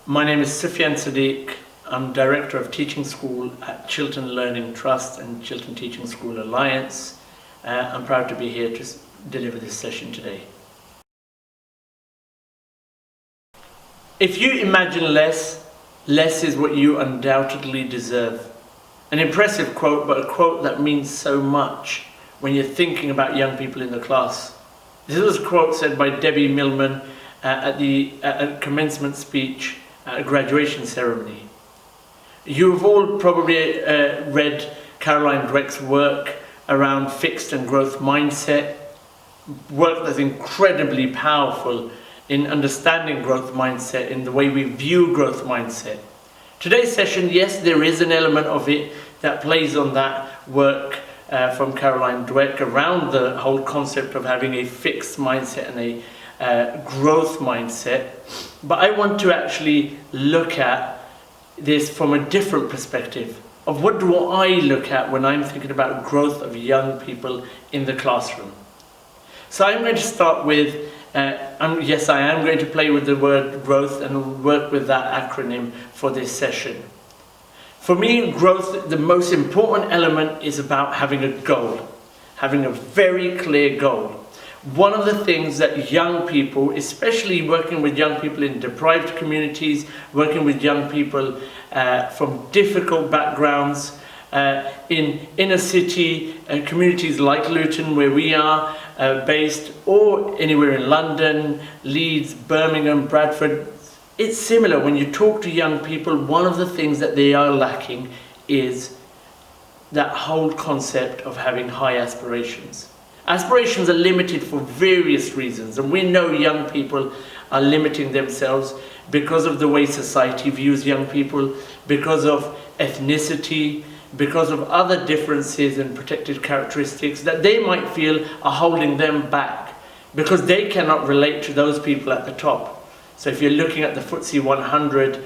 My name is Sufian Sadiq. I'm Director of Teaching School at Chiltern Learning Trust and Chiltern Teaching School Alliance. I'm proud to be here to deliver this session today. If you imagine less, less is what you undoubtedly deserve. An impressive quote, but a quote that means so much when you're thinking about young people in the class. This was a quote said by Debbie Millman at a commencement speech at a graduation ceremony. You've all probably read Caroline Dweck's work around fixed and growth mindset, work that's incredibly powerful in understanding growth mindset, in the way we view growth mindset. Today's session, yes, there is an element of it that plays on that work from Caroline Dweck around the whole concept of having a fixed mindset and a growth mindset. But I want to actually look at this from a different perspective of what do I look at when I'm thinking about growth of young people in the classroom. So I'm going to start with, yes, I am going to play with the word growth and work with that acronym for this session. For me, growth, the most important element is about having a goal, having a very clear goal. One of the things that young people, especially working with young people in deprived communities, working with young people from difficult backgrounds, in inner city communities like Luton, where we are based, or anywhere in London, Leeds, Birmingham, Bradford, it's similar. When you talk to young people, one of the things that they are lacking is that whole concept of having high aspirations. Aspirations are limited for various reasons, and we know young people are limiting themselves because of the way society views young people, because of ethnicity, because of other differences and protected characteristics that they might feel are holding them back, because they cannot relate to those people at the top. So if you're looking at the FTSE 100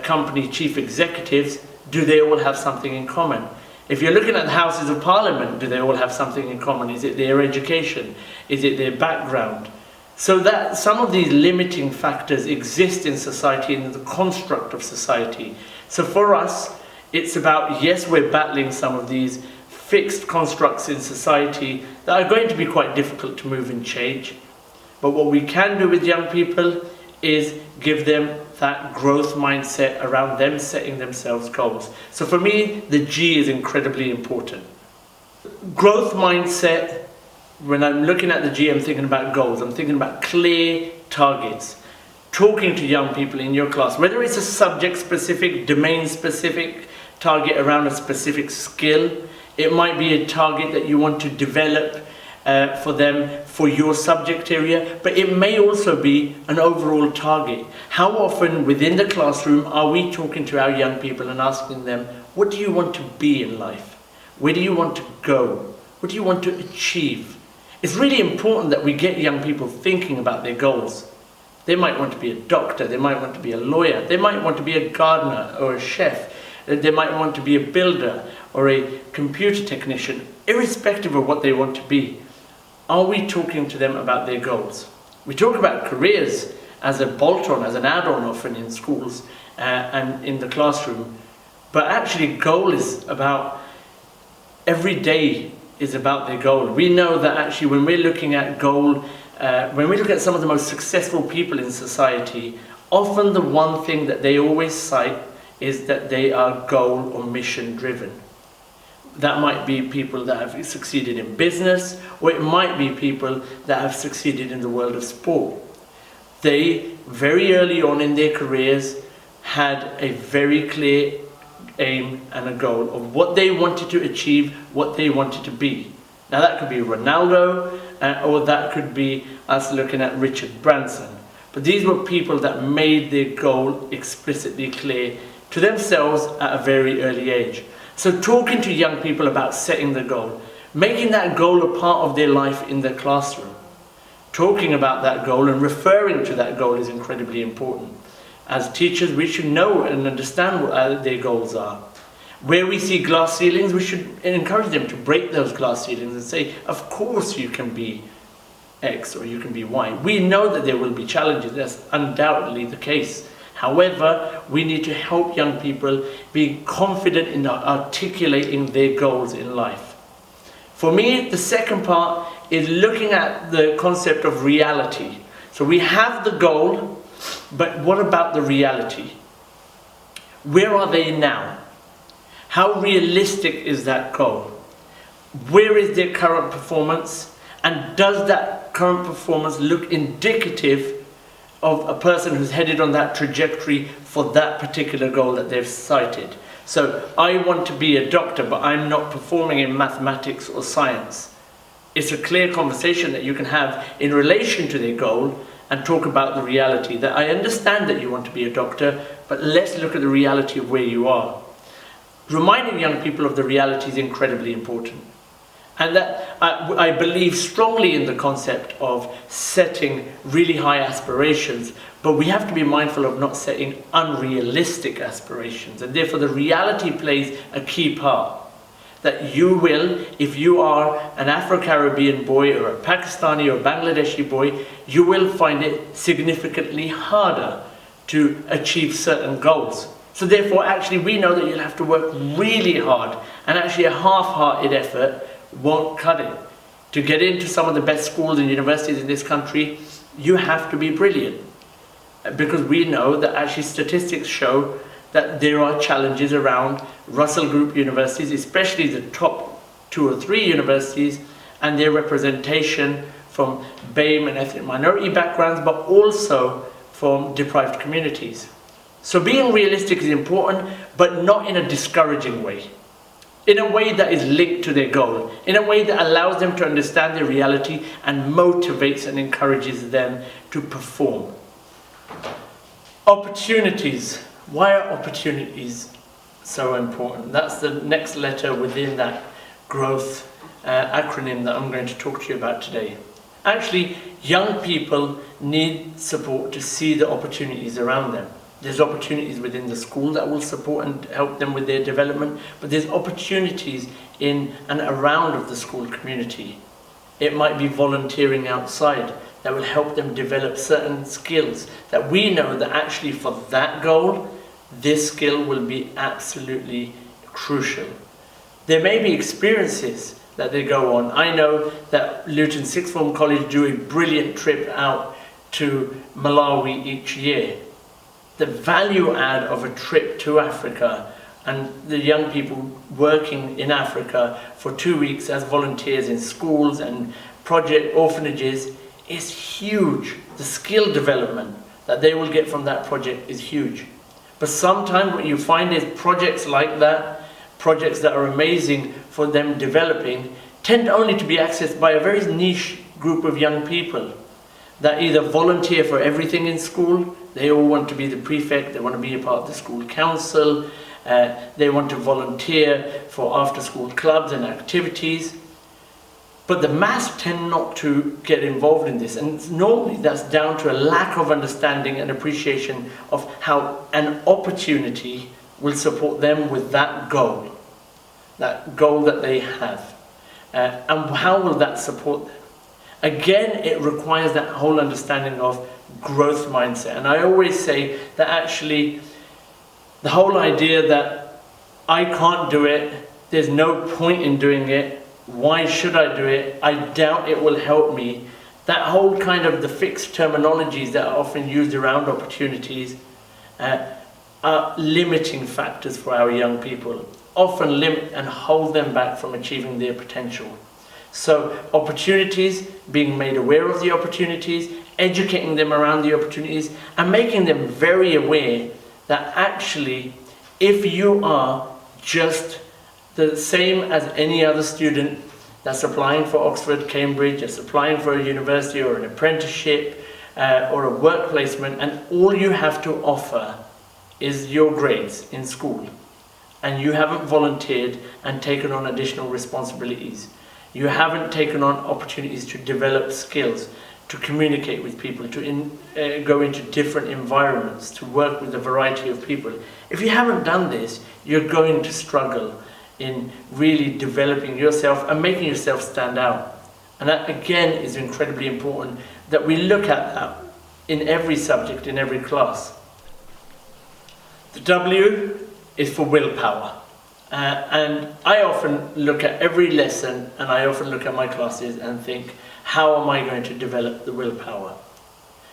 company chief executives, do they all have something in common? If you're looking at the Houses of Parliament, do they all have something in common? Is it their education? Is it their background? So that some of these limiting factors exist in society, in the construct of society. So for us, it's about, yes, we're battling some of these fixed constructs in society that are going to be quite difficult to move and change. But what we can do with young people is give them that growth mindset around them setting themselves goals. So for me, the G is incredibly important. Growth mindset, when I'm looking at the G, I'm thinking about goals. I'm thinking about clear targets. Talking to young people in your class, whether it's a subject-specific, domain-specific target around a specific skill, it might be a target that you want to develop for them for your subject area, but it may also be an overall target. How often within the classroom are we talking to our young people and asking them, what do you want to be in life? Where do you want to go? What do you want to achieve? It's really important that we get young people thinking about their goals. They might want to be a doctor, they might want to be a lawyer, they might want to be a gardener or a chef, they might want to be a builder or a computer technician, irrespective of what they want to be. Are we talking to them about their goals? We talk about careers as a bolt-on, as an add-on often in schools and in the classroom. But actually goal is about, every day is about their goal. We know that actually when we're looking at goal, when we look at some of the most successful people in society, often the one thing that they always cite is that they are goal or mission driven. That might be people that have succeeded in business, or it might be people that have succeeded in the world of sport. They, very early on in their careers, had a very clear aim and a goal of what they wanted to achieve, what they wanted to be. Now that could be Ronaldo, or that could be us looking at Richard Branson. But these were people that made their goal explicitly clear to themselves at a very early age. So talking to young people about setting the goal, making that goal a part of their life in the classroom, talking about that goal and referring to that goal is incredibly important. As teachers, we should know and understand what their goals are. Where we see glass ceilings, we should encourage them to break those glass ceilings and say, of course you can be X or you can be Y. We know that there will be challenges, that's undoubtedly the case. However, we need to help young people be confident in articulating their goals in life. For me, the second part is looking at the concept of reality. So we have the goal, but what about the reality? Where are they now? How realistic is that goal? Where is their current performance? And does that current performance look indicative of a person who's headed on that trajectory for that particular goal that they've cited? So I want to be a doctor, but I'm not performing in mathematics or science. It's a clear conversation that you can have in relation to their goal and talk about the reality that I understand that you want to be a doctor, but let's look at the reality of where you are. Reminding young people of the reality is incredibly important. And that I believe strongly in the concept of setting really high aspirations, but we have to be mindful of not setting unrealistic aspirations. And therefore the reality plays a key part. That you will, if you are an Afro-Caribbean boy or a Pakistani or Bangladeshi boy, you will find it significantly harder to achieve certain goals. So therefore actually we know that you'll have to work really hard, and actually a half-hearted effort won't cut it. To get into some of the best schools and universities in this country, you have to be brilliant. Because we know that actually statistics show that there are challenges around Russell Group universities, especially the top 2 or 3 universities, and their representation from BAME and ethnic minority backgrounds, but also from deprived communities. So being realistic is important, but not in a discouraging way. In a way that is linked to their goal, in a way that allows them to understand their reality and motivates and encourages them to perform. Opportunities. Why are opportunities so important? That's the next letter within that growth acronym that I'm going to talk to you about today. Actually, young people need support to see the opportunities around them. There's opportunities within the school that will support and help them with their development, but there's opportunities in and around of the school community. It might be volunteering outside that will help them develop certain skills that we know that actually for that goal, this skill will be absolutely crucial. There may be experiences that they go on. I know that Luton Sixth Form College do a brilliant trip out to Malawi each year. The value add of a trip to Africa and the young people working in Africa for 2 weeks as volunteers in schools and project orphanages is huge. The skill development that they will get from that project is huge. But sometimes what you find is projects like that, projects that are amazing for them developing, tend only to be accessed by a very niche group of young people that either volunteer for everything in school. They all want to be the prefect, they want to be a part of the school council, they want to volunteer for after-school clubs and activities. But the mass tend not to get involved in this, and normally that's down to a lack of understanding and appreciation of how an opportunity will support them with that goal that they have. And how will that support them? Again, it requires that whole understanding of growth mindset. And I always say that actually the whole idea that I can't do it, there's no point in doing it, why should I do it, I doubt it will help me, that whole kind of the fixed terminologies that are often used around opportunities are limiting factors for our young people, often limit and hold them back from achieving their potential. So opportunities, being made aware of the opportunities, educating them around the opportunities, and making them very aware that actually if you are just the same as any other student that's applying for Oxford, Cambridge, that's applying for a university or an apprenticeship or a work placement, and all you have to offer is your grades in school, and you haven't volunteered and taken on additional responsibilities. You haven't taken on opportunities to develop skills, to communicate with people, to go into different environments, to work with a variety of people. If you haven't done this, you're going to struggle in really developing yourself and making yourself stand out. And that again is incredibly important, that we look at that in every subject, in every class. W is for willpower. And I often look at every lesson, and I often look at my classes and think, how am I going to develop the willpower?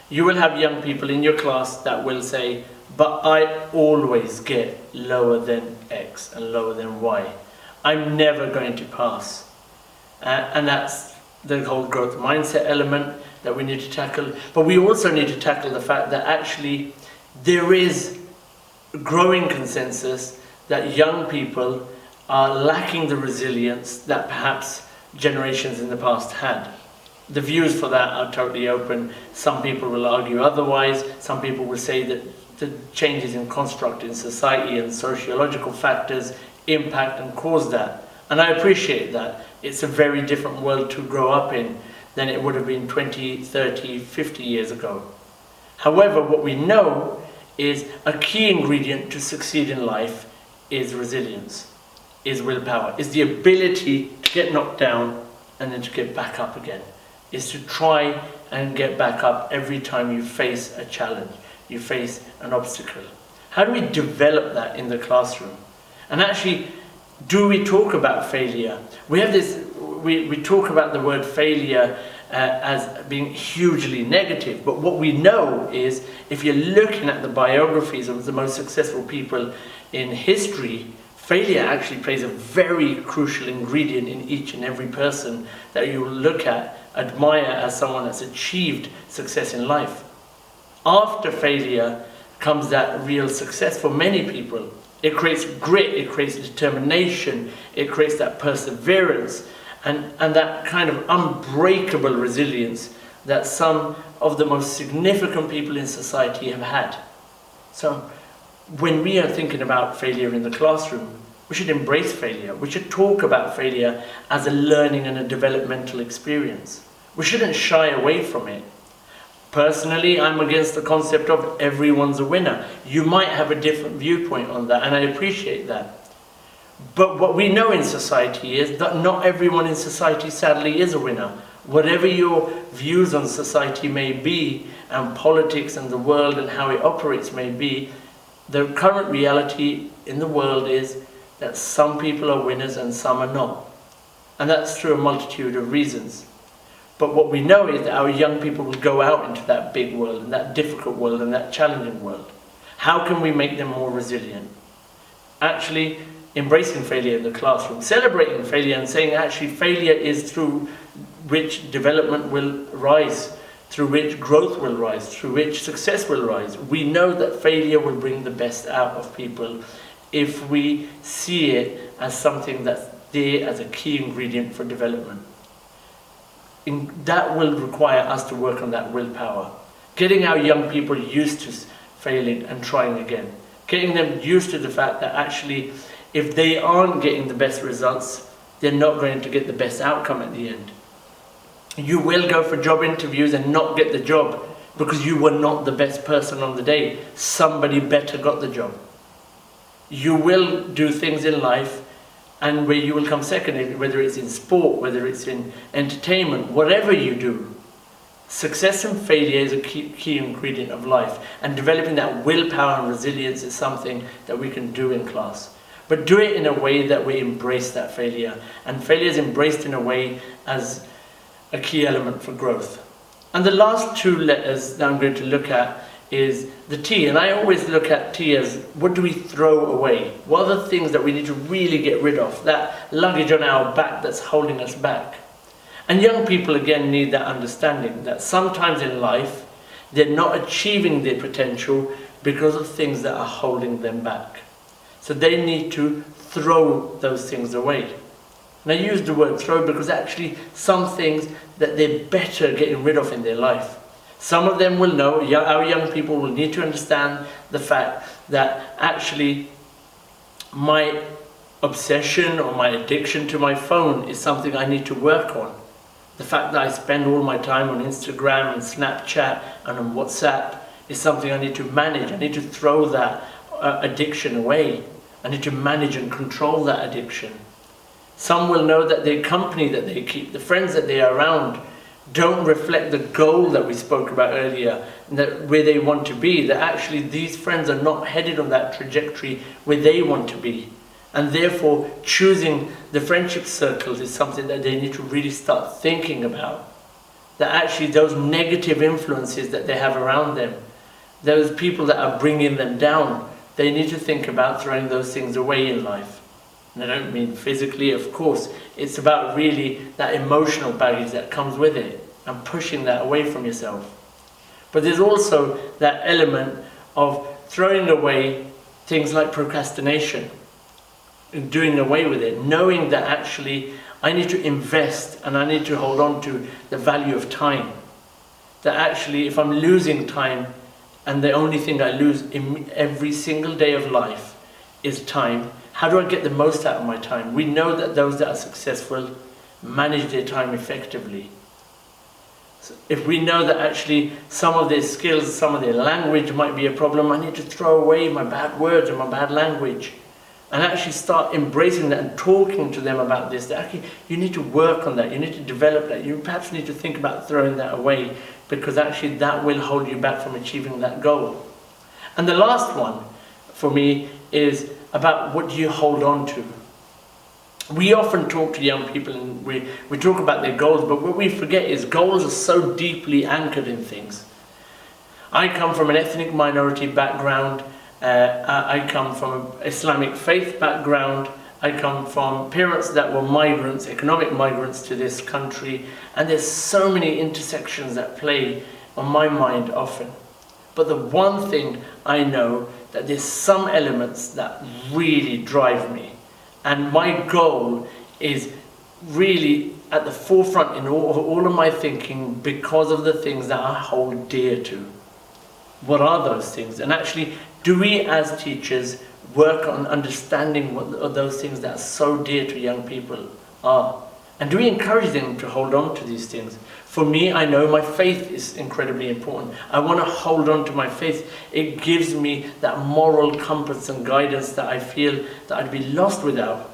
You will have young people in your class that will say, but I always get lower than X and lower than Y. I'm never going to pass. And that's the whole growth mindset element that we need to tackle. But we also need to tackle the fact that actually there is growing consensus that young people are lacking the resilience that perhaps generations in the past had. The views for that are totally open. Some people will argue otherwise. Some people will say that the changes in construct in society and sociological factors impact and cause that. And I appreciate that. It's a very different world to grow up in than it would have been 20, 30, 50 years ago. However, what we know is a key ingredient to succeed in life is resilience, is willpower, is the ability to get knocked down and then to get back up again, is to try and get back up every time you face a challenge, you face an obstacle. How do we develop that in the classroom? And actually, do we talk about failure? We have this, we talk about the word failure as being hugely negative, but what we know is if you're looking at the biographies of the most successful people in history, failure actually plays a very crucial ingredient in each and every person that you will look at, admire as someone that's achieved success in life. After failure comes that real success for many people. It creates grit, it creates determination, it creates that perseverance and that kind of unbreakable resilience that some of the most significant people in society have had. So when we are thinking about failure in the classroom, we should embrace failure. We should talk about failure as a learning and a developmental experience. We shouldn't shy away from it. Personally, I'm against the concept of everyone's a winner. You might have a different viewpoint on that, and I appreciate that. But what we know in society is that not everyone in society, sadly, is a winner. Whatever your views on society may be, and politics and the world and how it operates may be, the current reality in the world is that some people are winners and some are not. And that's through a multitude of reasons. But what we know is that our young people will go out into that big world and that difficult world and that challenging world. How can we make them more resilient? Actually, embracing failure in the classroom, celebrating failure and saying actually failure is through which development will rise, through which growth will rise, through which success will rise. We know that failure will bring the best out of people if we see it as something that's there as a key ingredient for development. That will require us to work on that willpower. Getting our young people used to failing and trying again. Getting them used to the fact that actually if they aren't getting the best results, they're not going to get the best outcome at the end. You will go for job interviews and not get the job because you were not the best person on the day. Somebody better got the job. You will do things in life and where you will come second, whether it's in sport, whether it's in entertainment, whatever you do. Success and failure is a key ingredient of life, and developing that willpower and resilience is something that we can do in class. But do it in a way that we embrace that failure, and failure is embraced in a way as a key element for growth. And the last two letters that I'm going to look at is the T, and I always look at T as what do we throw away? What are the things that we need to really get rid of? That luggage on our back that's holding us back. And young people again need that understanding that sometimes in life they're not achieving their potential because of things that are holding them back. So they need to throw those things away. And I use the word throw because actually some things that they're better getting rid of in their life. Some of them will know, our young people will need to understand the fact that actually my obsession or my addiction to my phone is something I need to work on. The fact that I spend all my time on Instagram and Snapchat and on WhatsApp is something I need to manage. I need to throw that addiction away. I need to manage and control that addiction. Some will know that the company that they keep, the friends that they are around, don't reflect the goal that we spoke about earlier, that where they want to be, that actually these friends are not headed on that trajectory where they want to be. And therefore, choosing the friendship circles is something that they need to really start thinking about. That actually those negative influences that they have around them, those people that are bringing them down, they need to think about throwing those things away in life. And I don't mean physically, of course. It's about really that emotional baggage that comes with it and pushing that away from yourself. But there's also that element of throwing away things like procrastination and doing away with it, knowing that actually I need to invest and I need to hold on to the value of time. That actually if I'm losing time, and the only thing I lose in every single day of life is time, how do I get the most out of my time? We know that those that are successful manage their time effectively. So if we know that actually some of their skills, some of their language might be a problem, I need to throw away my bad words and my bad language and actually start embracing that and talking to them about this. That actually you need to work on that, you need to develop that, you perhaps need to think about throwing that away, because actually that will hold you back from achieving that goal. And the last one for me is about what do you hold on to. We often talk to young people and we talk about their goals, but what we forget is goals are so deeply anchored in things. I come from an ethnic minority background. I come from an Islamic faith background. I come from parents that were migrants, economic migrants to this country, and there's so many intersections that play on my mind often. But the one thing I know, that there's some elements that really drive me, and my goal is really at the forefront in all of my thinking because of the things that I hold dear to. What are those things? And actually, do we as teachers work on understanding what those things that are so dear to young people are? And do we encourage them to hold on to these things? For me, I know my faith is incredibly important. I want to hold on to my faith. It gives me that moral compass and guidance that I feel that I'd be lost without.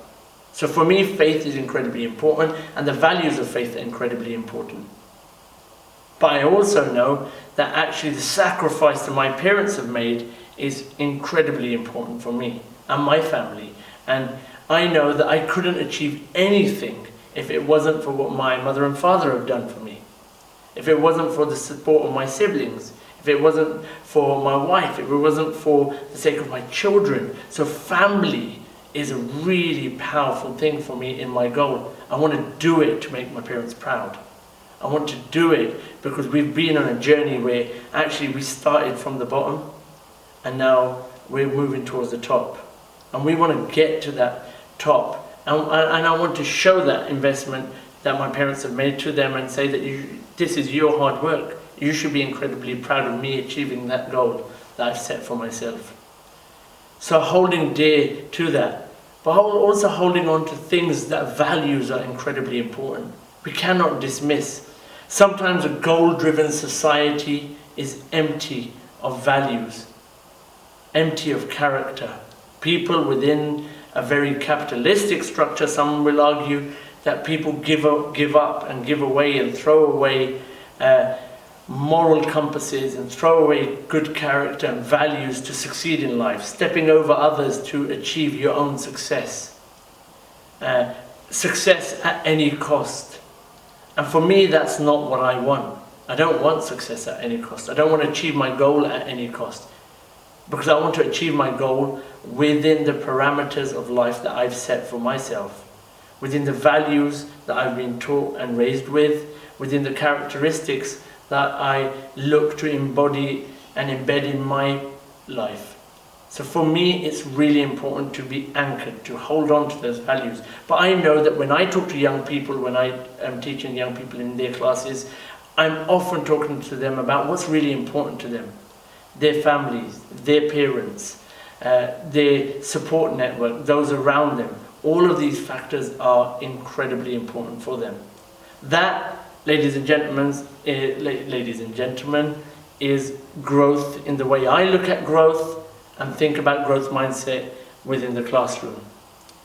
So for me, faith is incredibly important, and the values of faith are incredibly important. But I also know that actually the sacrifice that my parents have made is incredibly important for me and my family. And I know that I couldn't achieve anything if it wasn't for what my mother and father have done for me. If it wasn't for the support of my siblings, if it wasn't for my wife, if it wasn't for the sake of my children. So family is a really powerful thing for me in my goal. I want to do it to make my parents proud. I want to do it because we've been on a journey where actually we started from the bottom and now we're moving towards the top. And we want to get to that top. And I want to show that investment that my parents have made to them and say that this is your hard work. You should be incredibly proud of me achieving that goal that I've set for myself. So holding dear to that, but also holding on to things that values are incredibly important. We cannot dismiss. Sometimes a goal-driven society is empty of values, empty of character. People within a very capitalistic structure, some will argue, that people give up and give away and throw away moral compasses and throw away good character and values to succeed in life, stepping over others to achieve your own success. Success at any cost. And for me, that's not what I want. I don't want success at any cost. I don't want to achieve my goal at any cost. Because I want to achieve my goal within the parameters of life that I've set for myself. Within the values that I've been taught and raised with. Within the characteristics that I look to embody and embed in my life. So for me, it's really important to be anchored, to hold on to those values. But I know that when I talk to young people, when I am teaching young people in their classes, I'm often talking to them about what's really important to them. Their families, their parents, their support network, those around them. All of these factors are incredibly important for them. That, ladies and gentlemen, is growth in the way I look at growth and think about growth mindset within the classroom.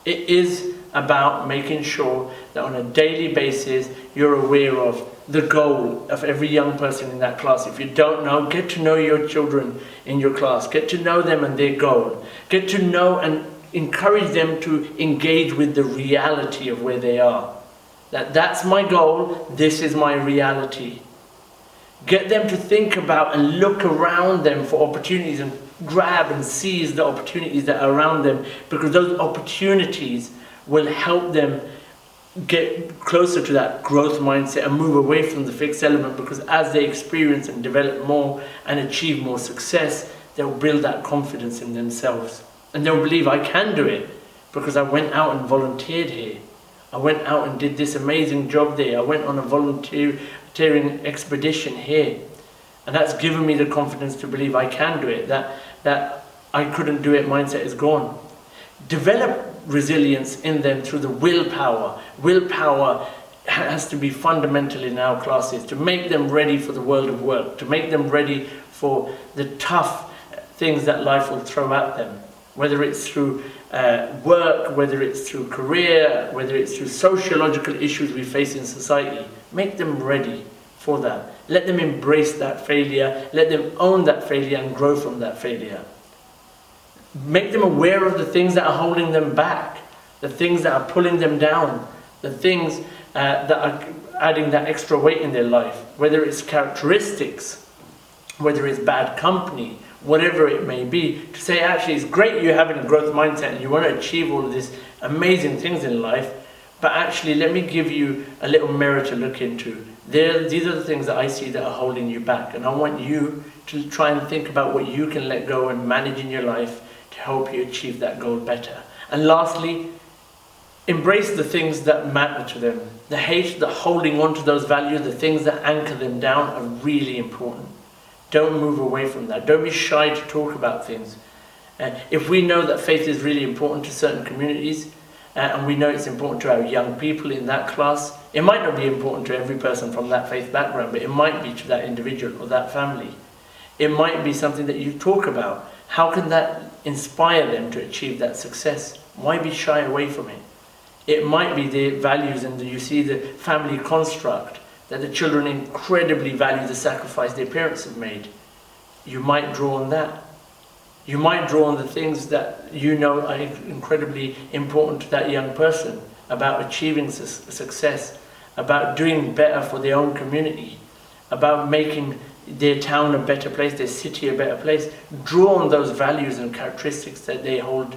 It is about making sure that on a daily basis you're aware of the goal of every young person in that class. If you don't know, get to know your children in your class. Get to know them and their goal. Get to know and encourage them to engage with the reality of where they are. That's my goal, this is my reality. Get them to think about and look around them for opportunities and grab and seize the opportunities that are around them, because those opportunities will help them get closer to that growth mindset and move away from the fixed element, because as they experience and develop more and achieve more success, they'll build that confidence in themselves. And they'll believe, I can do it because I went out and volunteered here. I went out and did this amazing job there. I went on a volunteering expedition here. And that's given me the confidence to believe I can do it. That I couldn't do it mindset is gone. Develop resilience in them through the willpower. Willpower has to be fundamental in our classes to make them ready for the world of work, to make them ready for the tough things that life will throw at them. Whether it's through work, whether it's through career, whether it's through sociological issues we face in society. Make them ready for that. Let them embrace that failure. Let them own that failure and grow from that failure. Make them aware of the things that are holding them back, the things that are pulling them down, the things that are adding that extra weight in their life, whether it's characteristics, whether it's bad company, whatever it may be, to say, actually, it's great you're having a growth mindset and you want to achieve all of these amazing things in life, but actually, let me give you a little mirror to look into. These are the things that I see that are holding you back, and I want you to try and think about what you can let go and manage in your life to help you achieve that goal better. And lastly, embrace the things that matter to them. The holding on to those values, the things that anchor them down are really important. Don't move away from that. Don't be shy to talk about things. If we know that faith is really important to certain communities, and we know it's important to our young people in that class, it might not be important to every person from that faith background, but it might be to that individual or that family. It might be something that you talk about. How can that inspire them to achieve that success? Why be shy away from it? It might be the values, and you see the family construct, that the children incredibly value the sacrifice their parents have made. You might draw on that. You might draw on the things that you know are incredibly important to that young person, about achieving success, about doing better for their own community, about making their town a better place, their city a better place. Draw on those values and characteristics that they hold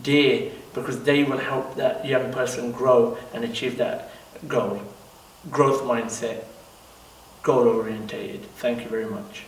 dear, because they will help that young person grow and achieve that goal. Growth mindset, goal orientated. Thank you very much.